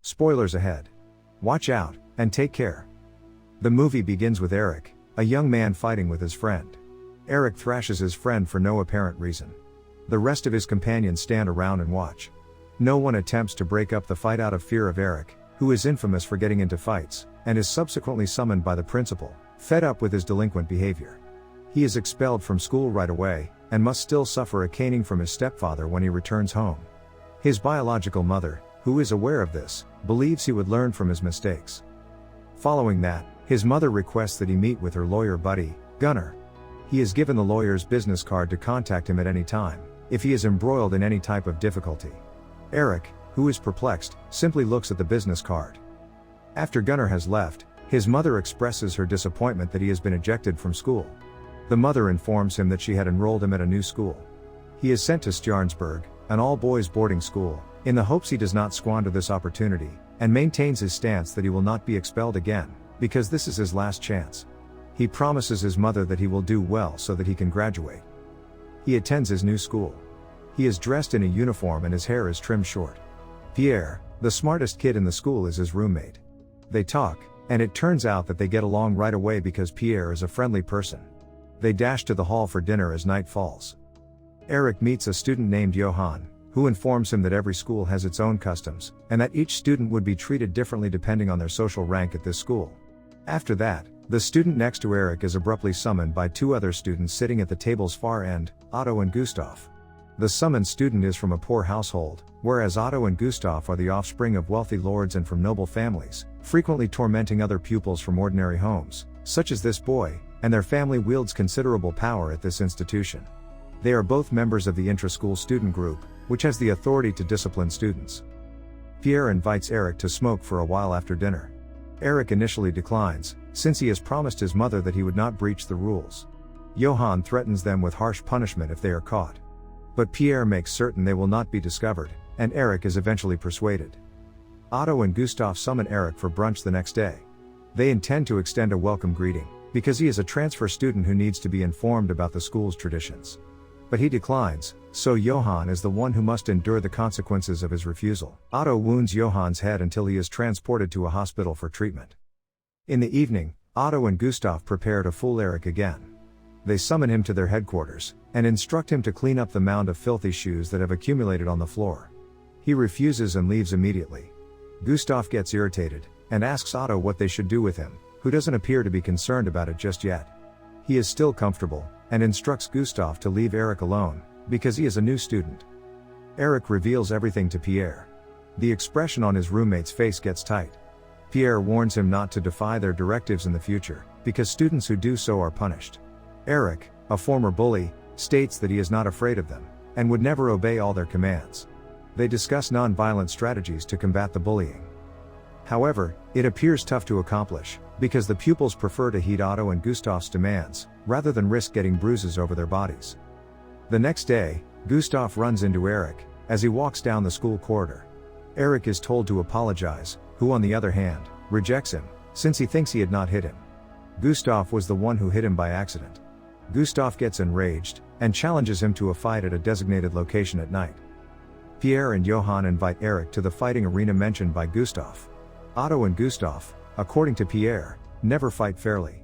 Spoilers ahead. Watch out, and take care. The movie begins with Eric, a young man fighting with his friend. Eric thrashes his friend for no apparent reason. The rest of his companions stand around and watch. No one attempts to break up the fight out of fear of Eric, who is infamous for getting into fights, and is subsequently summoned by the principal, fed up with his delinquent behavior. He is expelled from school right away, and must still suffer a caning from his stepfather when he returns home. His biological mother, who is aware of this, believes he would learn from his mistakes. Following that, his mother requests that he meet with her lawyer buddy, Gunnar. He is given the lawyer's business card to contact him at any time, if he is embroiled in any type of difficulty. Eric, who is perplexed, simply looks at the business card. After Gunnar has left, his mother expresses her disappointment that he has been ejected from school. The mother informs him that she had enrolled him at a new school. He is sent to Stjarnsberg, an all-boys boarding school, in the hopes he does not squander this opportunity, and maintains his stance that he will not be expelled again, because this is his last chance. He promises his mother that he will do well so that he can graduate. He attends his new school. He is dressed in a uniform and his hair is trimmed short. Pierre, the smartest kid in the school, is his roommate. They talk, and it turns out that they get along right away because Pierre is a friendly person. They dash to the hall for dinner as night falls. Eric meets a student named Johan, who informs him that every school has its own customs, and that each student would be treated differently depending on their social rank at this school. After that, the student next to Eric is abruptly summoned by two other students sitting at the table's far end, Otto and Gustav. The summoned student is from a poor household, whereas Otto and Gustav are the offspring of wealthy lords and from noble families, frequently tormenting other pupils from ordinary homes, such as this boy, and their family wields considerable power at this institution. They are both members of the intra-school student group, which has the authority to discipline students. Pierre invites Eric to smoke for a while after dinner. Eric initially declines, since he has promised his mother that he would not breach the rules. Johan threatens them with harsh punishment if they are caught. But Pierre makes certain they will not be discovered, and Eric is eventually persuaded. Otto and Gustav summon Eric for brunch the next day. They intend to extend a welcome greeting, because he is a transfer student who needs to be informed about the school's traditions. But he declines, so Johan is the one who must endure the consequences of his refusal. Otto wounds Johan's head until he is transported to a hospital for treatment. In the evening, Otto and Gustav prepare to fool Eric again. They summon him to their headquarters, and instruct him to clean up the mound of filthy shoes that have accumulated on the floor. He refuses and leaves immediately. Gustav gets irritated, and asks Otto what they should do with him, who doesn't appear to be concerned about it just yet. He is still comfortable, and instructs Gustav to leave Eric alone, because he is a new student. Eric reveals everything to Pierre. The expression on his roommate's face gets tight. Pierre warns him not to defy their directives in the future, because students who do so are punished. Eric, a former bully, states that he is not afraid of them, and would never obey all their commands. They discuss non-violent strategies to combat the bullying. However, it appears tough to accomplish, because the pupils prefer to heed Otto and Gustav's demands, rather than risk getting bruises over their bodies. The next day, Gustav runs into Eric, as he walks down the school corridor. Eric is told to apologize, who on the other hand, rejects him, since he thinks he had not hit him. Gustav was the one who hit him by accident. Gustav gets enraged, and challenges him to a fight at a designated location at night. Pierre and Johan invite Eric to the fighting arena mentioned by Gustav. Otto and Gustav, according to Pierre, never fight fairly.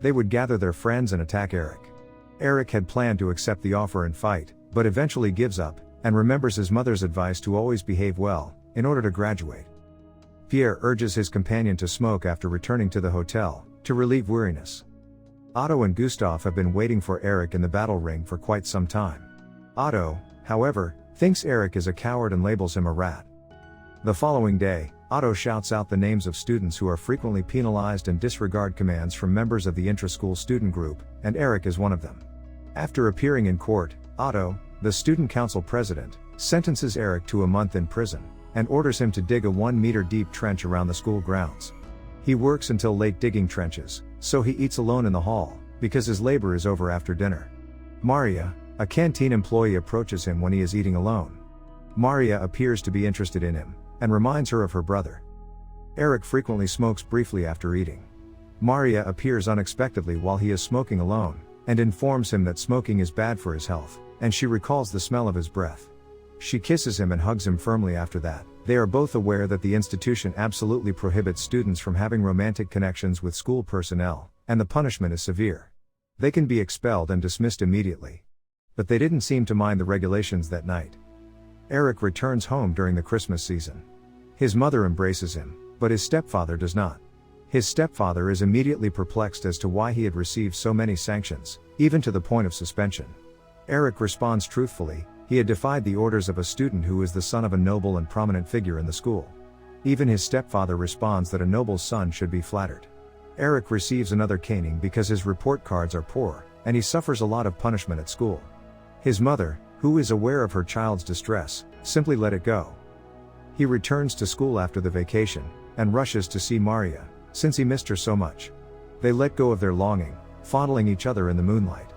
They would gather their friends and attack Eric. Eric had planned to accept the offer and fight, but eventually gives up, and remembers his mother's advice to always behave well, in order to graduate. Pierre urges his companion to smoke after returning to the hotel, to relieve weariness. Otto and Gustav have been waiting for Eric in the battle ring for quite some time. Otto, however, thinks Eric is a coward and labels him a rat. The following day, Otto shouts out the names of students who are frequently penalized and disregard commands from members of the intra-school student group, and Eric is one of them. After appearing in court, Otto, the student council president, sentences Eric to a month in prison, and orders him to dig a 1-meter deep trench around the school grounds. He works until late digging trenches, so he eats alone in the hall, because his labor is over after dinner. Maria, a canteen employee, approaches him when he is eating alone. Maria appears to be interested in him, and reminds her of her brother. Eric frequently smokes briefly after eating. Maria appears unexpectedly while he is smoking alone, and informs him that smoking is bad for his health, and she recalls the smell of his breath. She kisses him and hugs him firmly after that. They are both aware that the institution absolutely prohibits students from having romantic connections with school personnel, and the punishment is severe. They can be expelled and dismissed immediately. But they didn't seem to mind the regulations that night. Eric returns home during the Christmas season. His mother embraces him, but his stepfather does not. His stepfather is immediately perplexed as to why he had received so many sanctions, even to the point of suspension. Eric responds truthfully, he had defied the orders of a student who is the son of a noble and prominent figure in the school. Even his stepfather responds that a noble's son should be flattered. Eric receives another caning because his report cards are poor, and he suffers a lot of punishment at school. His mother, who is aware of her child's distress, simply let it go. He returns to school after the vacation, and rushes to see Maria, since he missed her so much. They let go of their longing, fondling each other in the moonlight.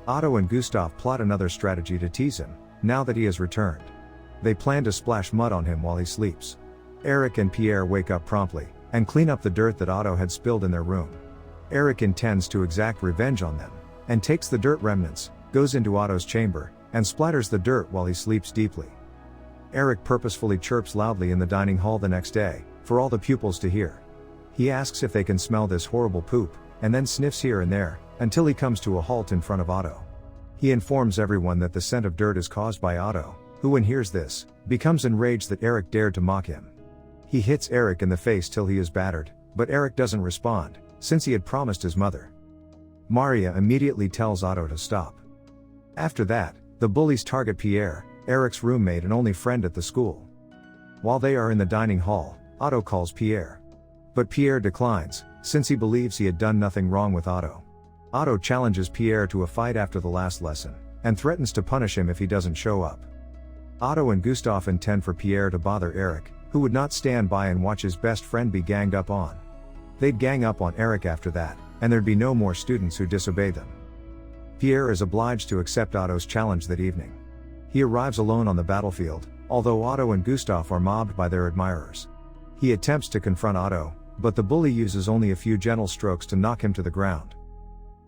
Otto and Gustav plot another strategy to tease him, now that he has returned. They plan to splash mud on him while he sleeps. Eric and Pierre wake up promptly, and clean up the dirt that Otto had spilled in their room. Eric intends to exact revenge on them, and takes the dirt remnants, goes into Otto's chamber, and splatters the dirt while he sleeps deeply. Eric purposefully chirps loudly in the dining hall the next day, for all the pupils to hear. He asks if they can smell this horrible poop, and then sniffs here and there, until he comes to a halt in front of Otto. He informs everyone that the scent of dirt is caused by Otto, who when hears this, becomes enraged that Eric dared to mock him. He hits Eric in the face till he is battered, but Eric doesn't respond, since he had promised his mother. Maria immediately tells Otto to stop. After that, the bullies target Pierre, Eric's roommate and only friend at the school. While they are in the dining hall, Otto calls Pierre. But Pierre declines, since he believes he had done nothing wrong with Otto. Otto challenges Pierre to a fight after the last lesson, and threatens to punish him if he doesn't show up. Otto and Gustav intend for Pierre to bother Eric, who would not stand by and watch his best friend be ganged up on. They'd gang up on Eric after that, and there'd be no more students who disobey them. Pierre is obliged to accept Otto's challenge that evening. He arrives alone on the battlefield, although Otto and Gustav are mobbed by their admirers. He attempts to confront Otto, but the bully uses only a few gentle strokes to knock him to the ground.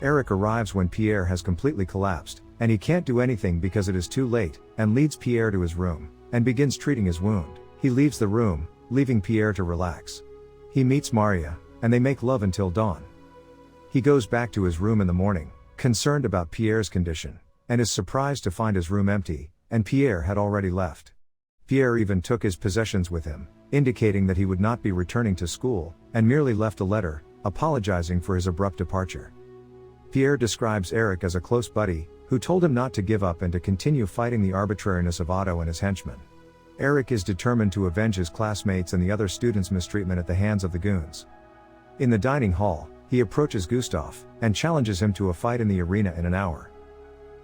Eric arrives when Pierre has completely collapsed, and he can't do anything because it is too late, and leads Pierre to his room, and begins treating his wound. He leaves the room, leaving Pierre to relax. He meets Maria, and they make love until dawn. He goes back to his room in the morning, concerned about Pierre's condition, and is surprised to find his room empty, and Pierre had already left. Pierre even took his possessions with him, indicating that he would not be returning to school, and merely left a letter, apologizing for his abrupt departure. Pierre describes Eric as a close buddy, who told him not to give up and to continue fighting the arbitrariness of Otto and his henchmen. Eric is determined to avenge his classmates and the other students' mistreatment at the hands of the goons. In the dining hall, he approaches Gustav, and challenges him to a fight in the arena in an hour.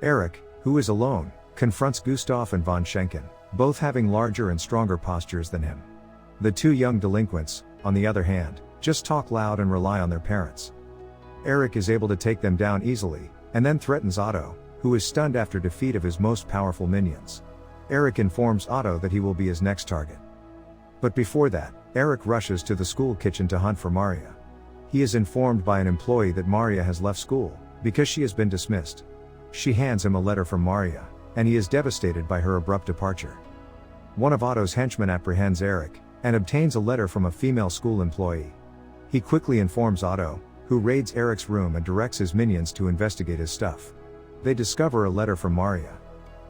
Eric, who is alone, confronts Gustav and von Schenken, both having larger and stronger postures than him. The two young delinquents, on the other hand, just talk loud and rely on their parents. Eric is able to take them down easily, and then threatens Otto, who is stunned after defeat of his most powerful minions. Eric informs Otto that he will be his next target. But before that, Eric rushes to the school kitchen to hunt for Maria. He is informed by an employee that Maria has left school, because she has been dismissed. She hands him a letter from Maria, and he is devastated by her abrupt departure. One of Otto's henchmen apprehends Eric, and obtains a letter from a female school employee. He quickly informs Otto, who raids Eric's room and directs his minions to investigate his stuff. They discover a letter from Maria.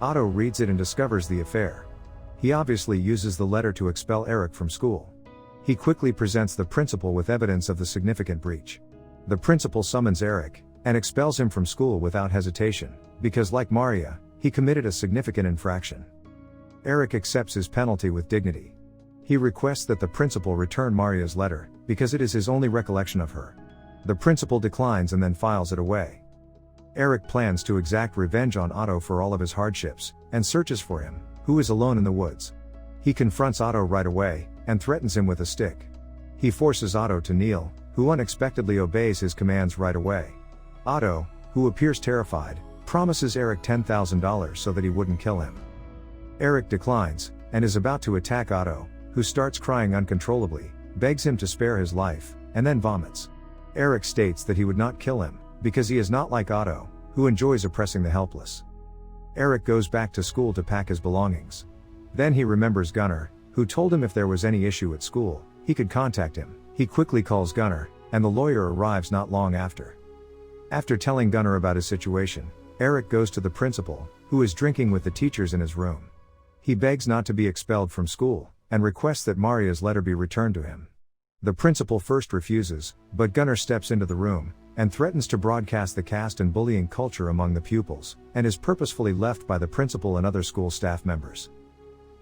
Otto reads it and discovers the affair. He obviously uses the letter to expel Eric from school. He quickly presents the principal with evidence of the significant breach. The principal summons Eric, and expels him from school without hesitation, because like Maria, he committed a significant infraction. Eric accepts his penalty with dignity. He requests that the principal return Maria's letter, because it is his only recollection of her. The principal declines and then files it away. Eric plans to exact revenge on Otto for all of his hardships, and searches for him, who is alone in the woods. He confronts Otto right away, and threatens him with a stick. He forces Otto to kneel, who unexpectedly obeys his commands right away. Otto, who appears terrified, promises Eric $10,000 so that he wouldn't kill him. Eric declines, and is about to attack Otto, who starts crying uncontrollably, begs him to spare his life, and then vomits. Eric states that he would not kill him, because he is not like Otto, who enjoys oppressing the helpless. Eric goes back to school to pack his belongings. Then he remembers Gunnar, who told him if there was any issue at school, he could contact him. He quickly calls Gunnar, and the lawyer arrives not long after. After telling Gunnar about his situation, Eric goes to the principal, who is drinking with the teachers in his room. He begs not to be expelled from school, and requests that Maria's letter be returned to him. The principal first refuses, but Gunnar steps into the room, and threatens to broadcast the caste and bullying culture among the pupils, and is purposefully left by the principal and other school staff members.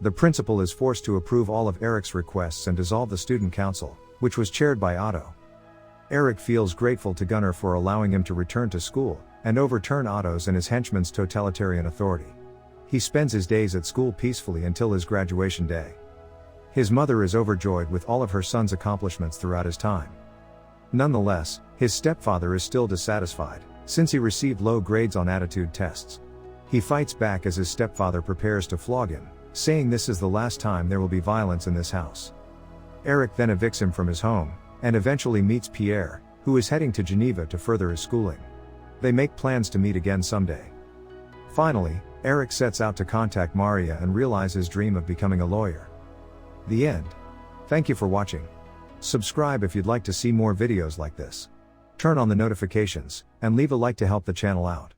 The principal is forced to approve all of Eric's requests and dissolve the student council, which was chaired by Otto. Eric feels grateful to Gunnar for allowing him to return to school, and overturn Otto's and his henchmen's totalitarian authority. He spends his days at school peacefully until his graduation day. His mother is overjoyed with all of her son's accomplishments throughout his time. Nonetheless, his stepfather is still dissatisfied, since he received low grades on attitude tests. He fights back as his stepfather prepares to flog him, saying this is the last time there will be violence in this house. Eric then evicts him from his home, and eventually meets Pierre, who is heading to Geneva to further his schooling. They make plans to meet again someday. Finally, Eric sets out to contact Maria and realize his dream of becoming a lawyer. The end. Thank you for watching. Subscribe if you'd like to see more videos like this. Turn on the notifications, and leave a like to help the channel out.